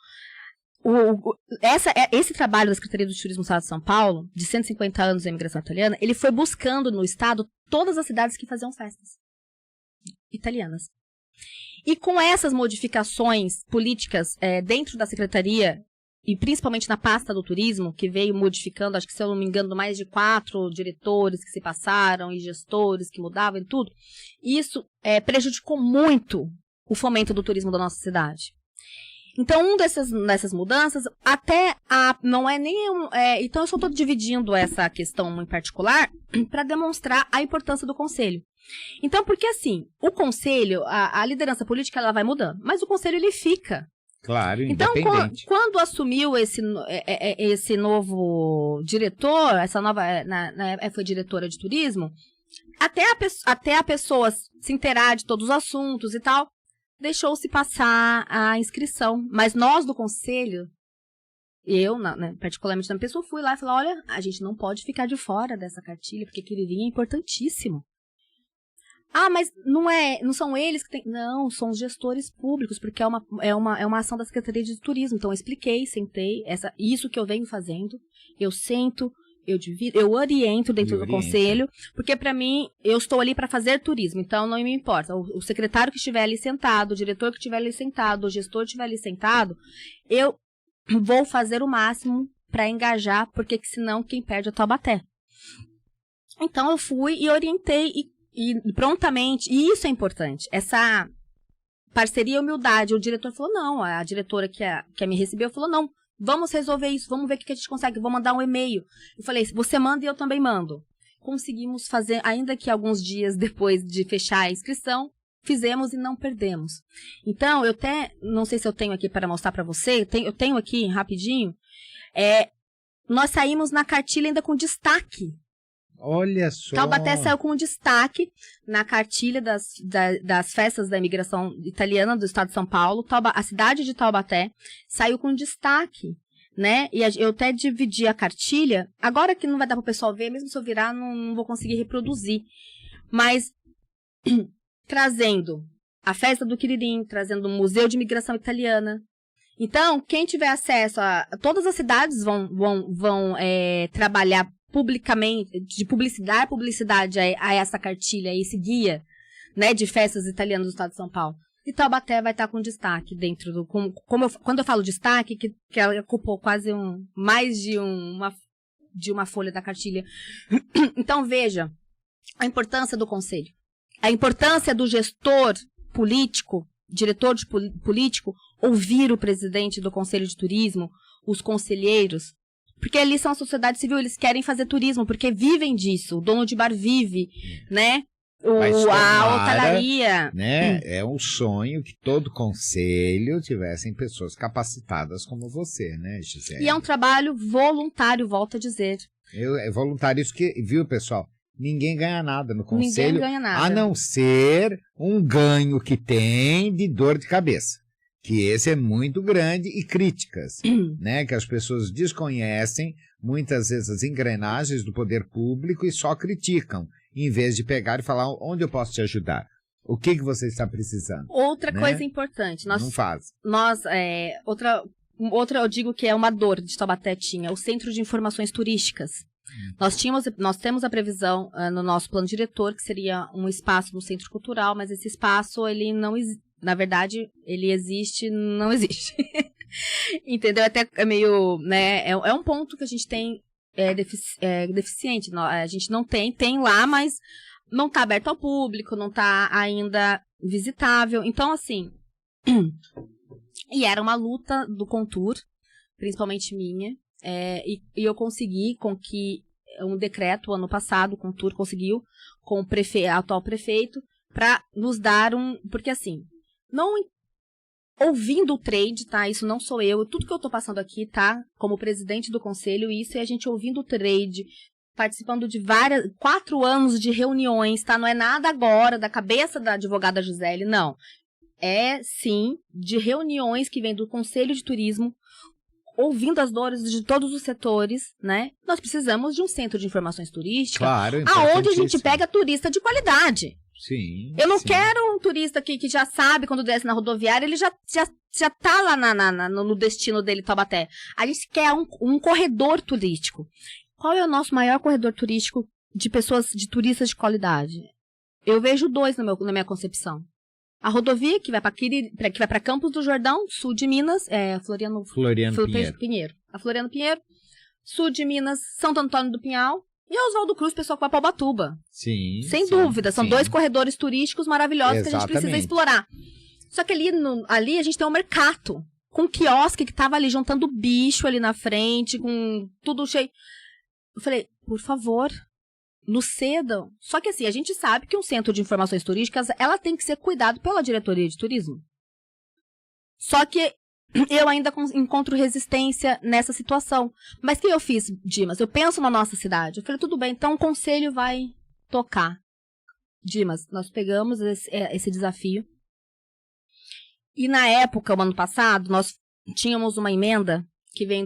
esse trabalho da Secretaria do Turismo do Estado de São Paulo, de 150 anos da imigração italiana, ele foi buscando no estado todas as cidades que faziam festas italianas. E com essas modificações políticas dentro da Secretaria, e principalmente na pasta do turismo, que veio modificando, acho que se eu não me engano, mais de 4 diretores que se passaram, e gestores que mudavam e tudo, isso prejudicou muito o fomento do turismo da nossa cidade. Então, dessas mudanças, não é nem... então, eu só estou dividindo essa questão em particular para demonstrar a importância do conselho. Então, porque assim, o conselho, a liderança política, ela vai mudando, mas o conselho, ele fica. Claro, então, independente. Quando assumiu esse novo diretor, essa nova, foi diretora de turismo, até a pessoa se inteirar de todos os assuntos e tal, deixou-se passar a inscrição. Mas nós do conselho, eu, particularmente na pessoa, fui lá e falei, olha, a gente não pode ficar de fora dessa cartilha, porque Quiririm é importantíssimo. Ah, mas não são eles que tem... Não, são os gestores públicos, porque é uma ação da Secretaria de Turismo. Então, eu expliquei, sentei, isso que eu venho fazendo, eu sento, eu divido, eu oriento dentro do conselho, porque para mim, eu estou ali para fazer turismo, então não me importa. O secretário que estiver ali sentado, o diretor que estiver ali sentado, o gestor que estiver ali sentado, eu vou fazer o máximo para engajar, porque senão quem perde é Taubaté. Então, eu fui e orientei e prontamente, e isso é importante, essa parceria e humildade. O diretor falou, não, a diretora que me recebeu falou, não, vamos resolver isso, vamos ver o que a gente consegue, vou mandar um e-mail. Eu falei, você manda e eu também mando. Conseguimos fazer, ainda que alguns dias depois de fechar a inscrição, fizemos e não perdemos. Então, eu até, não sei se eu tenho aqui para mostrar para você, eu tenho aqui, rapidinho, nós saímos na cartilha ainda com destaque. Olha só. Taubaté saiu com destaque na cartilha das festas da imigração italiana do estado de São Paulo. A cidade de Taubaté saiu com destaque, né? E eu até dividi a cartilha. Agora que não vai dar para o pessoal ver, mesmo se eu virar, não vou conseguir reproduzir. Mas trazendo a festa do Quiririm, trazendo o Museu de Imigração Italiana. Então, quem tiver acesso todas as cidades vão trabalhar publicamente, de publicidade a essa cartilha, a esse guia, né, de festas italianas do estado de São Paulo. E Taubaté vai estar com destaque dentro do... quando eu falo destaque, que ela ocupou quase mais de uma folha da cartilha. Então, veja a importância do conselho. A importância do gestor político, diretor político, ouvir o presidente do Conselho de Turismo, os conselheiros. Porque ali são a sociedade civil, eles querem fazer turismo, porque vivem disso. O dono de bar vive, né? A hotelaria. Né? É um sonho que todo conselho tivessem pessoas capacitadas como você, né, Gisele? E é um trabalho voluntário, volto a dizer. É voluntário, isso que, viu, pessoal? Ninguém ganha nada no conselho. Ninguém ganha nada. A não ser um ganho que tem de dor de cabeça. Que esse é muito grande, e críticas, né, que as pessoas desconhecem, muitas vezes, as engrenagens do poder público e só criticam, em vez de pegar e falar onde eu posso te ajudar, o que você está precisando. Outra né? coisa importante, não faz. Outra eu digo que é uma dor de Taubaté tinha, o Centro de Informações Turísticas. Nós temos a previsão no nosso plano diretor, que seria um espaço no Centro Cultural, mas esse espaço, ele não existe. Na verdade, ele existe, não existe. Entendeu? Até é meio, né, é um ponto que a gente tem deficiente. A gente não tem lá, mas não está aberto ao público, não está ainda visitável. Então, assim, e era uma luta do Contur, principalmente minha, e eu consegui com que um decreto, ano passado, o Contur conseguiu, com o atual prefeito, para nos dar porque assim, não ouvindo o trade, tá? Isso não sou eu, tudo que eu tô passando aqui, tá? Como presidente do conselho, isso é a gente ouvindo o trade, participando de 4 anos de reuniões, tá? Não é nada agora da cabeça da advogada Gisele, não. É, sim, de reuniões que vem do Conselho de Turismo, ouvindo as dores de todos os setores, né? Nós precisamos de um centro de informações turísticas, claro, aonde a gente pega turista de qualidade. Sim. Eu não quero um turista que já sabe, quando desce na rodoviária, ele já tá lá no destino dele, Taubaté. A gente quer um corredor turístico. Qual é o nosso maior corredor turístico de turistas de qualidade? Eu vejo 2 na minha concepção. A rodovia que vai para Campos do Jordão, sul de Minas, Floriano Pinheiro. A Floriano Pinheiro, sul de Minas, Santo Antônio do Pinhal. E a Oswaldo Cruz, pessoal que vai para Ubatuba. Sim. Sem dúvida. São 2 corredores turísticos maravilhosos que a gente precisa explorar. Só que ali a gente tem um mercado. Com um quiosque que tava ali juntando bicho ali na frente, com tudo cheio. Eu falei, por favor, nos cedam. Só que assim, a gente sabe que um centro de informações turísticas, ela tem que ser cuidado pela diretoria de turismo. Só que eu ainda encontro resistência nessa situação. Mas o que eu fiz, Dimas? Eu penso na nossa cidade. Eu falei, tudo bem, então o conselho vai tocar. Dimas, nós pegamos esse desafio. E na época, o ano passado, nós tínhamos uma emenda que vem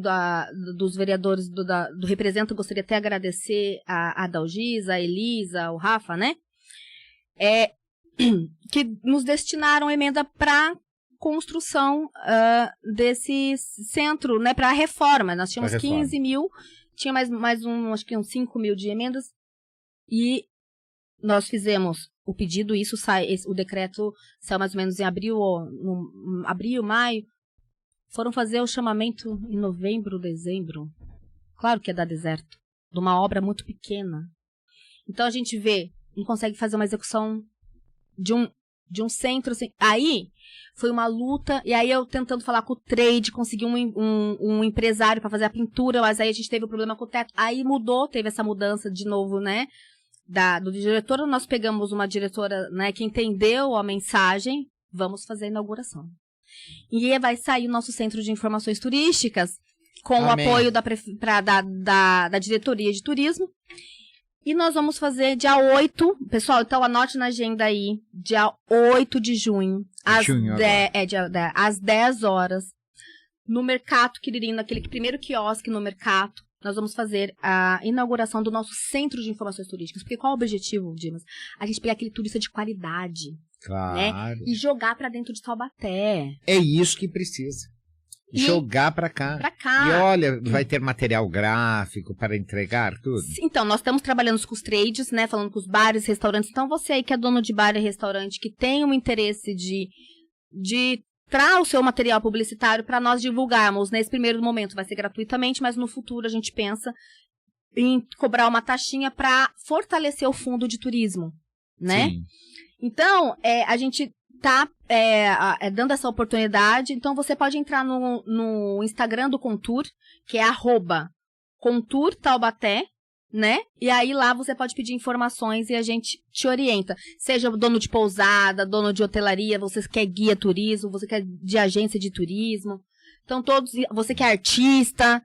dos vereadores do Representa. Eu gostaria até de agradecer a Dalgisa, a Elisa, o Rafa, né? Que nos destinaram emenda para construção desse centro, né, para a reforma. Nós tínhamos 15 mil, tinha mais acho que uns 5 mil de emendas, e nós fizemos o pedido, o decreto saiu mais ou menos em abril, maio, foram fazer o chamamento em novembro, dezembro, claro que ia dar deserto, de uma obra muito pequena. Então a gente não consegue fazer uma execução de um centro, assim. Aí foi uma luta, e aí eu tentando falar com o trade, consegui um empresário para fazer a pintura, mas aí a gente teve o problema com o teto, aí teve essa mudança de novo, né, do diretor. Nós pegamos uma diretora, né, que entendeu a mensagem, vamos fazer a inauguração. E aí vai sair o nosso centro de informações turísticas, com Amém. O apoio da diretoria de turismo. E nós vamos fazer dia 8, pessoal, então anote na agenda aí, dia 8 de junho, às 10 horas, no Mercado Quiririm, naquele primeiro quiosque no Mercado, nós vamos fazer a inauguração do nosso Centro de Informações Turísticas. Porque qual é o objetivo, Dimas? A gente pegar aquele turista de qualidade, claro, né? E jogar pra dentro de Taubaté. É isso que precisa. Jogar para cá. E olha, vai ter material gráfico para entregar tudo? Então, nós estamos trabalhando com os trades, né? Falando com os bares, restaurantes. Então, você aí que é dono de bar e restaurante, que tem um interesse de trazer o seu material publicitário para nós divulgarmos. Nesse primeiro momento vai ser gratuitamente, mas no futuro a gente pensa em cobrar uma taxinha para fortalecer o fundo de turismo, né? Sim. Então, a gente tá dando essa oportunidade. Então, você pode entrar no Instagram do Contur, que é @ConturTaubaté, né? E aí lá você pode pedir informações e a gente te orienta. Seja dono de pousada, dono de hotelaria, você quer guia turismo, você quer de agência de turismo. Então, você que é artista.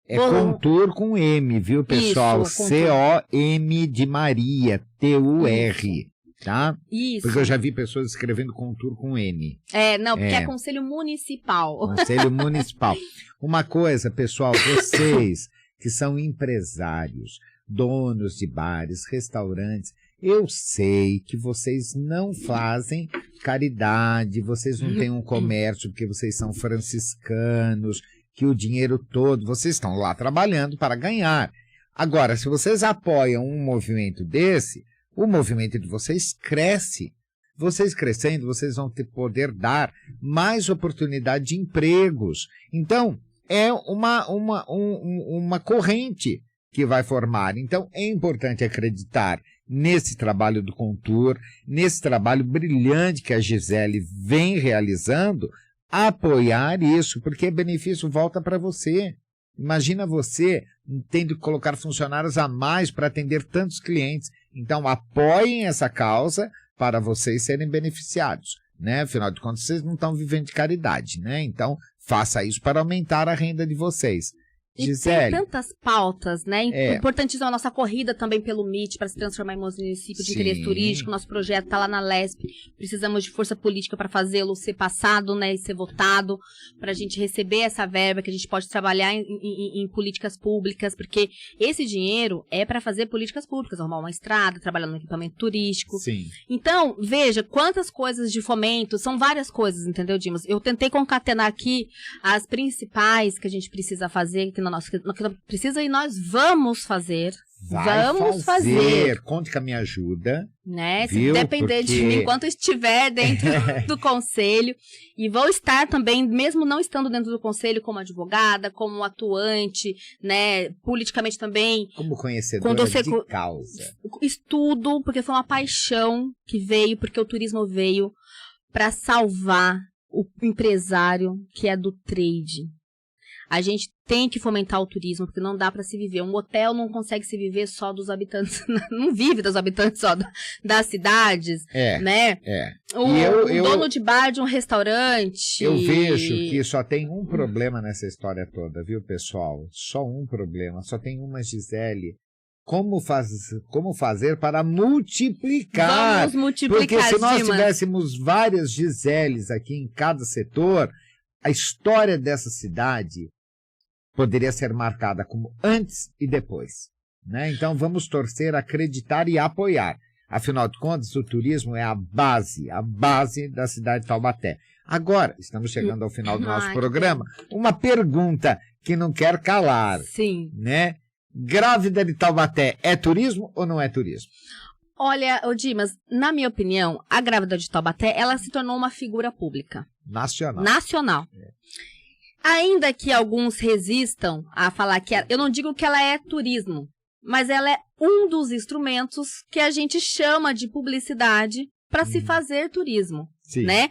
Contur com M, viu, pessoal? Isso, C-O-M de Maria, T-U-R. Tá? Isso. Porque eu já vi pessoas escrevendo Contur com N. Porque é Conselho Municipal. Conselho Municipal. Uma coisa, pessoal, vocês que são empresários, donos de bares, restaurantes, eu sei que vocês não fazem caridade, vocês não têm um comércio porque vocês são franciscanos, que o dinheiro todo, vocês estão lá trabalhando para ganhar. Agora, se vocês apoiam um movimento desse, o movimento de vocês cresce. Vocês crescendo, vocês vão poder dar mais oportunidade de empregos. Então, é uma corrente que vai formar. Então, é importante acreditar nesse trabalho do Contur, nesse trabalho brilhante que a Gisele vem realizando, apoiar isso, porque benefício volta para você. Imagina você tendo que colocar funcionários a mais para atender tantos clientes. Então, apoiem essa causa para vocês serem beneficiados, né? Afinal de contas, vocês não estão vivendo de caridade, né? Então, faça isso para aumentar a renda de vocês. Gisele. E tem tantas pautas, né? Importantíssima a nossa corrida também pelo MIT para se transformar em município de interesse turístico. Nosso projeto está lá na LESP. Precisamos de força política para fazê-lo ser passado, né? E ser votado, para a gente receber essa verba, que a gente pode trabalhar em políticas públicas, porque esse dinheiro é para fazer políticas públicas, arrumar uma estrada, trabalhar no equipamento turístico. Sim. Então, veja quantas coisas de fomento, são várias coisas, entendeu, Dimas? Eu tentei concatenar aqui as principais que a gente precisa fazer, que precisa e nós vamos fazer. Vamos fazer. Conte com a minha ajuda. Né? Se depender de mim, enquanto estiver dentro do conselho. E vou estar também, mesmo não estando dentro do conselho, como advogada, como atuante, né? Politicamente também. Como conhecedora de causa. Estudo, porque foi uma paixão que veio, porque o turismo veio para salvar o empresário que é do trade. A gente tem que fomentar o turismo, porque não dá para se viver. Um hotel não consegue se viver só dos habitantes, não vive dos habitantes só das cidades, né? O dono de bar de um restaurante. Eu vejo que só tem um problema nessa história toda, viu, pessoal? Só um problema, só tem uma, Gisele. Como fazer para multiplicar? Vamos multiplicar, porque se nós Dimas. tivéssemos várias Giseles aqui em cada setor, a história dessa cidade poderia ser marcada como antes e depois, né? Então vamos torcer, acreditar e apoiar. Afinal de contas, o turismo é a base da cidade de Taubaté. Agora, estamos chegando ao final do nosso programa. Uma pergunta que não quer calar. Sim. Né? Grávida de Taubaté é turismo ou não é turismo? Olha, Dimas, na minha opinião, a Grávida de Taubaté, ela se tornou uma figura pública. Nacional. Ainda que alguns resistam a falar que eu não digo que ela é turismo, mas ela é um dos instrumentos que a gente chama de publicidade para se fazer turismo, né?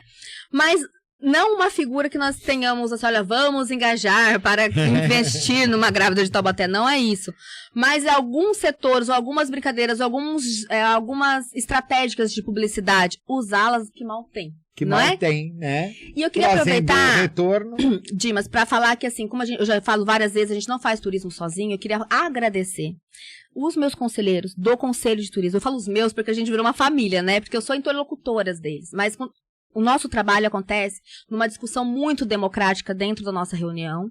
Mas não uma figura que nós tenhamos assim, olha, vamos engajar para investir numa Grávida de Taubaté, não é isso. Mas alguns setores, ou algumas brincadeiras, ou algumas estratégicas de publicidade, usá-las que mal tem. Que mal tem, né? E eu queria aproveitar, retorno. Dimas, para falar que assim, como eu já falo várias vezes, a gente não faz turismo sozinho, eu queria agradecer os meus conselheiros do Conselho de Turismo. Eu falo os meus porque a gente virou uma família, né? Porque eu sou interlocutora deles, mas o nosso trabalho acontece numa discussão muito democrática dentro da nossa reunião.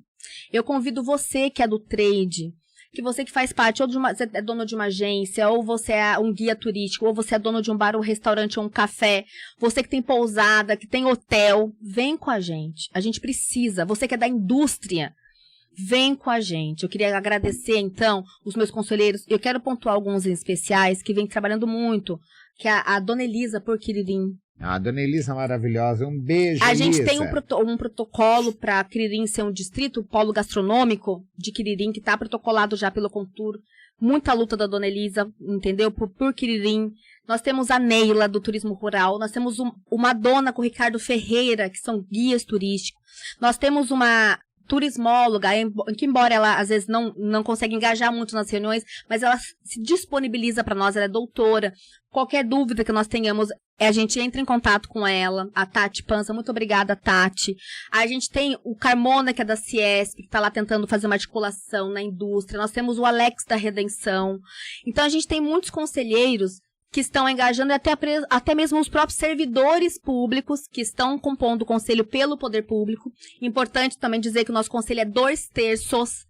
Eu convido você que é do trade, que você que faz parte, ou você é dono de uma agência, ou você é um guia turístico, ou você é dono de um bar, um restaurante, ou um café, você que tem pousada, que tem hotel, vem com a gente. A gente precisa. Você que é da indústria, vem com a gente. Eu queria agradecer, então, os meus conselheiros. Eu quero pontuar alguns em especiais que vêm trabalhando muito, que é a Dona Elisa Porquiririm. A Dona Elisa maravilhosa, um beijo, A gente Elisa. tem um protocolo para Quiririm ser um distrito, o polo gastronômico de Quiririm, que está protocolado já pelo Contur. Muita luta da Dona Elisa, entendeu? Por Quiririm. Nós temos a Neila, do Turismo Rural. Nós temos uma dona com o Ricardo Ferreira, que são guias turísticos. Nós temos uma turismóloga, que embora ela às vezes não consegue engajar muito nas reuniões, mas ela se disponibiliza para nós, ela é doutora. Qualquer dúvida que nós tenhamos, a gente entra em contato com ela, a Tati Panza, muito obrigada, Tati. A gente tem o Carmona, que é da Ciesp, que está lá tentando fazer uma articulação na indústria. Nós temos o Alex da Redenção. Então a gente tem muitos conselheiros que estão engajando, e até mesmo os próprios servidores públicos que estão compondo o conselho pelo poder público. Importante também dizer que o nosso conselho é 2/3.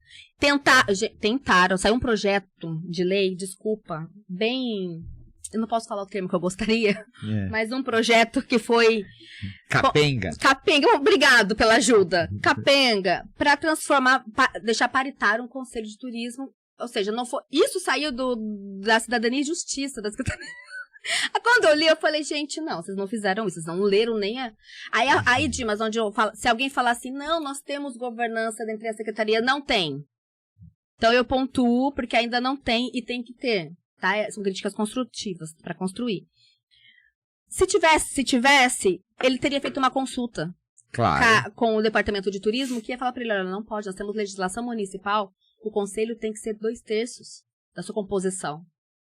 Tentaram, saiu um projeto de lei, desculpa, bem... Eu não posso falar o termo que eu gostaria, mas um projeto que foi... Capenga. Obrigado pela ajuda. Capenga, para transformar, deixar paritário um conselho de turismo. Ou seja, não foi, isso saiu da Cidadania e Justiça, da Secretaria. Quando eu li, eu falei, gente, não, vocês não fizeram isso, vocês não leram nem a... Aí Dimas, onde eu falo, se alguém falar assim, não, nós temos governança dentro da Secretaria, não tem. Então eu pontuo, porque ainda não tem e tem que ter. tá? São críticas construtivas para construir. Se tivesse, ele teria feito uma consulta com o Departamento de Turismo, que ia falar para ele, olha, não pode, nós temos legislação municipal, o conselho tem que ser 2/3 da sua composição,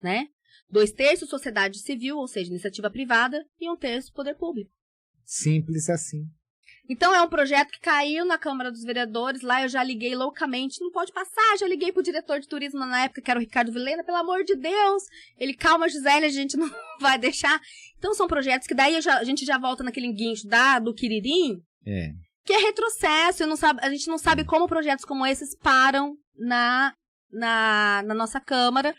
né? 2/3 sociedade civil, ou seja, iniciativa privada, e 1/3 poder público. Simples assim. Então, é um projeto que caiu na Câmara dos Vereadores, lá eu já liguei loucamente, não pode passar, já liguei pro diretor de turismo na época, que era o Ricardo Vilena, pelo amor de Deus, ele, calma, Gisele, a gente não vai deixar. Então, são projetos que daí a gente já volta naquele guincho do Quiririm, que é retrocesso, a gente não sabe como projetos como esses param na nossa Câmara.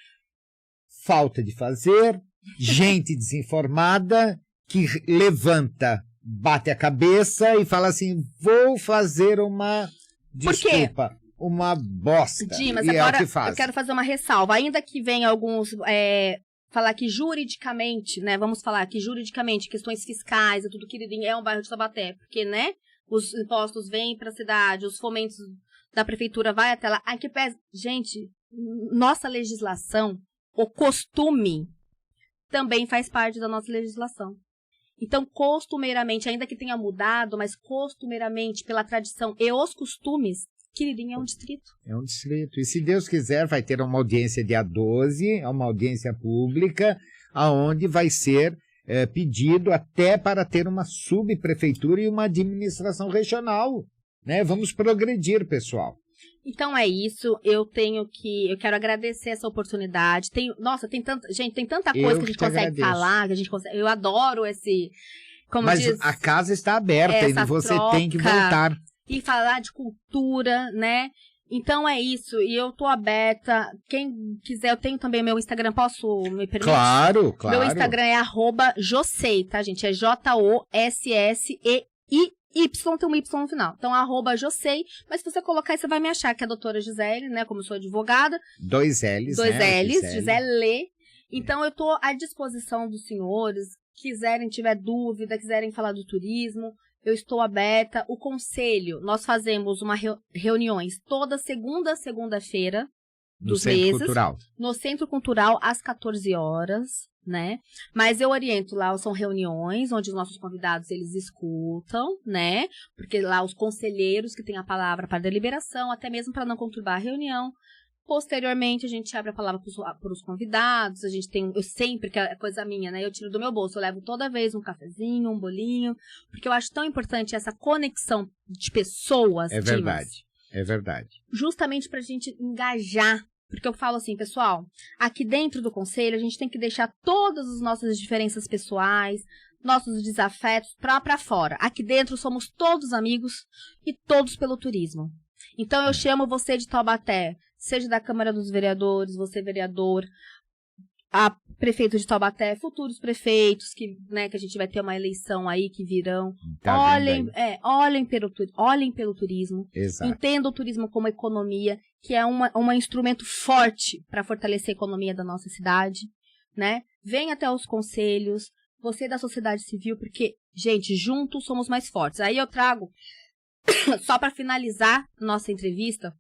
Falta de fazer, gente desinformada que levanta, bate a cabeça e fala assim, vou fazer uma, desculpa, uma bosta. Dimas, e agora é o que faz. Eu quero fazer uma ressalva, ainda que venha alguns, falar que juridicamente, né, vamos falar que juridicamente, questões fiscais e tudo, Quiririm é um bairro de Taubaté, porque, né, os impostos vêm para a cidade, os fomentos da prefeitura vai até lá. Gente, nossa legislação, o costume, também faz parte da nossa legislação. Então, costumeiramente, ainda que tenha mudado, mas costumeiramente, pela tradição e os costumes, Quiririm é um distrito. É um distrito. E se Deus quiser, vai ter uma audiência dia 12, uma audiência pública, aonde vai ser pedido até para ter uma subprefeitura e uma administração regional. Né? Vamos progredir, pessoal. Então é isso, eu quero agradecer essa oportunidade. Tem tanta coisa que a gente consegue falar, eu adoro esse, Mas a casa está aberta e você tem que voltar. E falar de cultura, né? Então é isso, e eu tô aberta. Quem quiser, eu tenho também meu Instagram, posso me permitir? Claro. Meu Instagram é @Jossei, tá, gente? É JOSSEI. Tem um Y no final. Então, @Jossei. Mas se você colocar aí, você vai me achar, que é a doutora Gisele, né? Como eu sou advogada. 2 L's, Gisele. Então, eu tô à disposição dos senhores. Tiver dúvida, quiserem falar do turismo, eu estou aberta. O conselho, nós fazemos reuniões toda segunda-feira dos meses. Cultural. No Centro Cultural, às 14 horas. Né? Mas eu oriento lá, são reuniões onde os nossos convidados, eles escutam, né? Porque lá os conselheiros que têm a palavra para deliberação, até mesmo para não conturbar a reunião. Posteriormente, a gente abre a palavra para os convidados, eu sempre, que é coisa minha, né? Eu tiro do meu bolso, eu levo toda vez um cafezinho, um bolinho, porque eu acho tão importante essa conexão de pessoas. É verdade, é verdade. Justamente para a gente engajar. Porque eu falo assim, pessoal, aqui dentro do conselho a gente tem que deixar todas as nossas diferenças pessoais, nossos desafetos pra fora. Aqui dentro somos todos amigos e todos pelo turismo. Então eu chamo você de Taubaté, seja da Câmara dos Vereadores, você vereador, a prefeito de Taubaté, futuros prefeitos, que a gente vai ter uma eleição aí que virão. Olhem pelo turismo. Exato. Entendam o turismo como economia, que é um instrumento forte para fortalecer a economia da nossa cidade, né? Venha até os conselhos, você da sociedade civil, porque, gente, juntos somos mais fortes. Aí eu trago, só para finalizar nossa entrevista,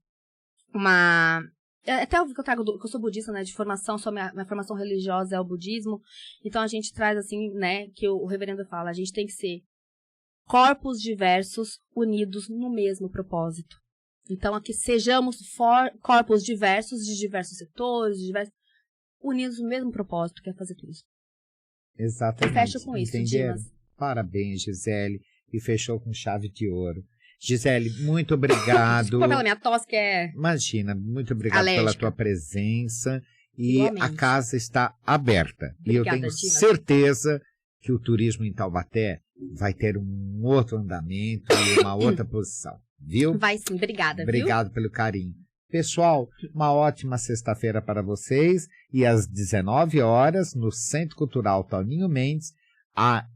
até o que eu trago, que eu sou budista, né, de formação, minha formação religiosa é o budismo, então a gente traz assim, né, que o reverendo fala, a gente tem que ser corpos diversos unidos no mesmo propósito. Então aqui sejamos corpos diversos, de diversos setores, unidos no mesmo propósito, que é fazer tudo isso. Exatamente. Fecha com isso, Dimas. Parabéns, Gisele, e fechou com chave de ouro. Gisele, muito obrigado. Desculpa pela minha tosse, que é... Imagina, muito obrigado alérgica. pela tua presença. E igualmente. A casa está aberta. Obrigada, e eu tenho certeza que o turismo em Taubaté vai ter um outro andamento e uma outra posição. Viu? Vai sim, obrigada. Obrigado pelo carinho. Pessoal, uma ótima sexta-feira para vocês. E às 19 horas, no Centro Cultural Toninho Mendes, a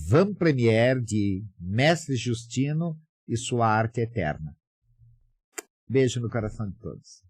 Van Premiere de Mestre Justino e sua arte eterna. Beijo no coração de todos.